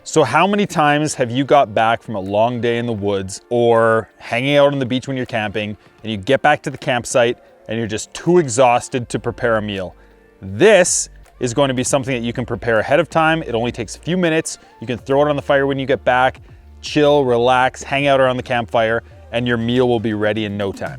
So how many times have you got back from a long day in the woods or hanging out on the beach when you're camping and you get back to the campsite and you're just too exhausted to prepare a meal? This is going to be something that you can prepare ahead of time. It only takes a few minutes. You can throw it on the fire when you get back, chill, relax, hang out around the campfire, and your meal will be ready in no time.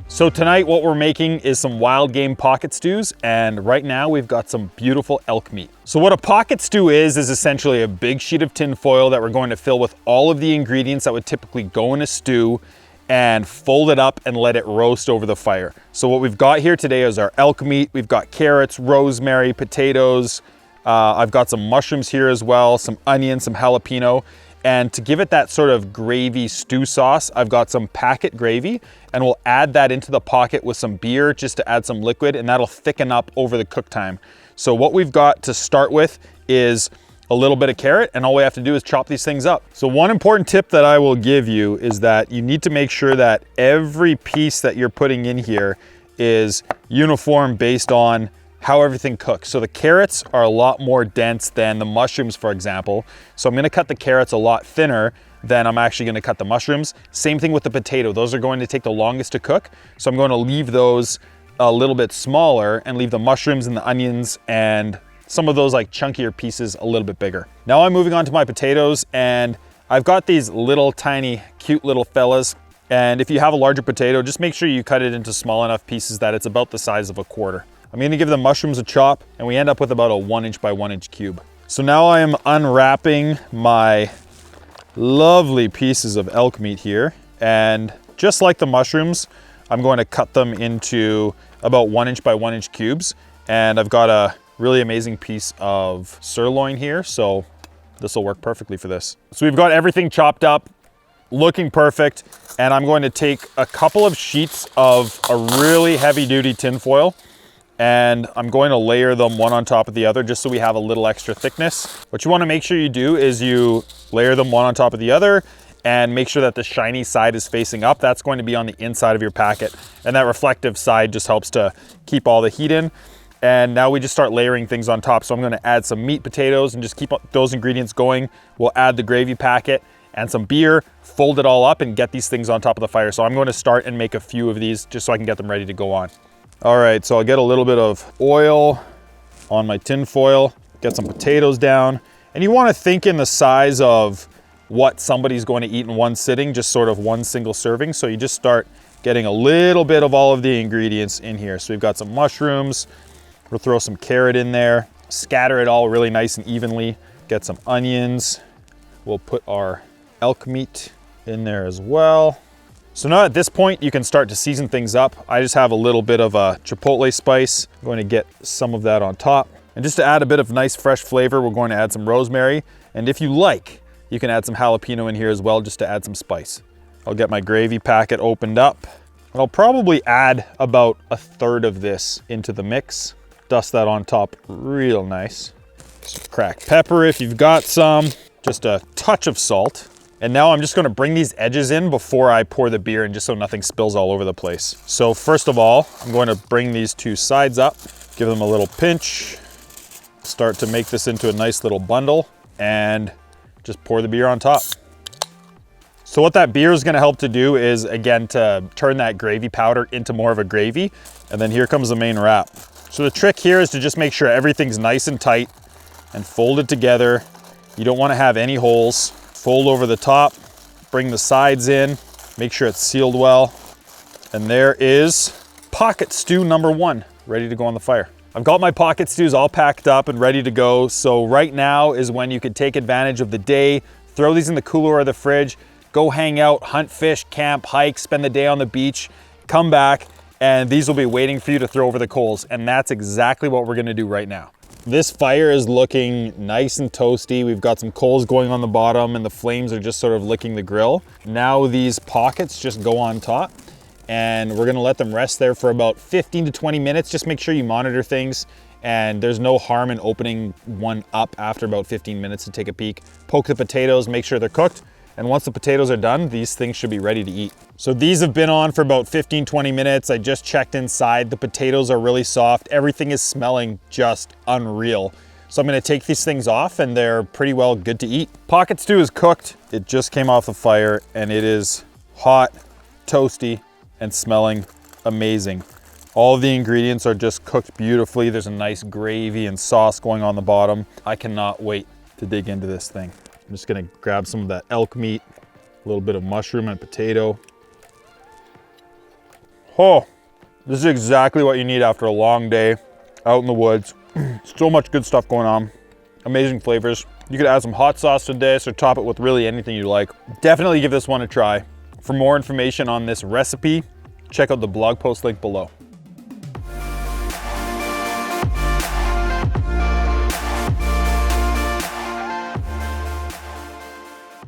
So tonight what we're making is some wild game pocket stews, and right now we've got some beautiful elk meat. So what a pocket stew is essentially a big sheet of tin foil that we're going to fill with all of the ingredients that would typically go in a stew and fold it up and let it roast over the fire. So what we've got here today is our elk meat. We've got carrots, rosemary, potatoes. I've got some mushrooms here as well, some onions, some jalapeno. And to give it that sort of gravy stew sauce, I've got some packet gravy, and we'll add that into the pocket with some beer just to add some liquid, and that'll thicken up over the cook time. So what we've got to start with is a little bit of carrot, and all we have to do is chop these things up. So one important tip that I will give you is that you need to make sure that every piece that you're putting in here is uniform based on how everything cooks. So the carrots are a lot more dense than the mushrooms, for example. So I'm gonna cut the carrots a lot thinner than I'm actually gonna cut the mushrooms. Same thing with the potato. Those are going to take the longest to cook. So I'm going to leave those a little bit smaller and leave the mushrooms and the onions and some of those like chunkier pieces a little bit bigger. Now I'm moving on to my potatoes, and I've got these little tiny cute little fellas. And if you have a larger potato, just make sure you cut it into small enough pieces that it's about the size of a quarter. I'm gonna give the mushrooms a chop, and we end up with about a 1 inch by 1 inch cube. So now I am unwrapping my lovely pieces of elk meat here. And just like the mushrooms, I'm going to cut them into about 1 inch by 1 inch cubes. And I've got a really amazing piece of sirloin here, so this will work perfectly for this. So we've got everything chopped up, looking perfect. And I'm going to take a couple of sheets of a really heavy duty tin foil, and I'm going to layer them one on top of the other just so we have a little extra thickness. What you want to make sure you do is you layer them one on top of the other and make sure that the shiny side is facing up. That's going to be on the inside of your packet, and that reflective side just helps to keep all the heat in. And now we just start layering things on top. So I'm going to add some meat potatoes and just keep those ingredients going. We'll add the gravy packet and some beer, fold it all up and get these things on top of the fire. So I'm going to start and make a few of these just so I can get them ready to go on. All right, so I'll get a little bit of oil on my tin foil, get some potatoes down, and you want to think in the size of what somebody's going to eat in one sitting, just sort of one single serving. So you just start getting a little bit of all of the ingredients in here. So we've got some mushrooms, we'll throw some carrot in there, scatter it all really nice and evenly, get some onions, we'll put our elk meat in there as well. So now at this point, you can start to season things up. I just have a little bit of a chipotle spice. I'm going to get some of that on top. And just to add a bit of nice fresh flavor, we're going to add some rosemary. And if you like, you can add some jalapeno in here as well, just to add some spice. I'll get my gravy packet opened up. I'll probably add about a third of this into the mix. Dust that on top real nice. Some cracked pepper if you've got some. Just a touch of salt. And now I'm just gonna bring these edges in before I pour the beer in, just so nothing spills all over the place. So first of all, I'm going to bring these two sides up, give them a little pinch, start to make this into a nice little bundle, and just pour the beer on top. So what that beer is gonna help to do is, again, to turn that gravy powder into more of a gravy. And then here comes the main wrap. So the trick here is to just make sure everything's nice and tight and fold it together. You don't wanna have any holes. Fold over the top, bring the sides in, make sure it's sealed well. And there is pocket stew number 1, ready to go on the fire. I've got my pocket stews all packed up and ready to go. So right now is when you could take advantage of the day, throw these in the cooler or the fridge, go hang out, hunt, fish, camp, hike, spend the day on the beach, come back, and these will be waiting for you to throw over the coals. And that's exactly what we're gonna do right now. This fire is looking nice and toasty. We've got some coals going on the bottom and the flames are just sort of licking the grill. Now these pockets just go on top, and we're gonna let them rest there for about 15 to 20 minutes. Just make sure you monitor things, and there's no harm in opening one up after about 15 minutes to take a peek. Poke the potatoes, make sure they're cooked, and once the potatoes are done, these things should be ready to eat. So these have been on for about 15, 20 minutes. I just checked inside. The potatoes are really soft. Everything is smelling just unreal. So I'm gonna take these things off, and they're pretty well good to eat. Pocket stew is cooked. It just came off the fire, and it is hot, toasty, and smelling amazing. All of the ingredients are just cooked beautifully. There's a nice gravy and sauce going on the bottom. I cannot wait to dig into this thing. I'm just gonna grab some of that elk meat, a little bit of mushroom and potato. Oh, this is exactly what you need after a long day out in the woods. So much good stuff going on. Amazing flavors. You could add some hot sauce to this or top it with really anything you like. Definitely give this one a try. For more information on this recipe, check out the blog post link below.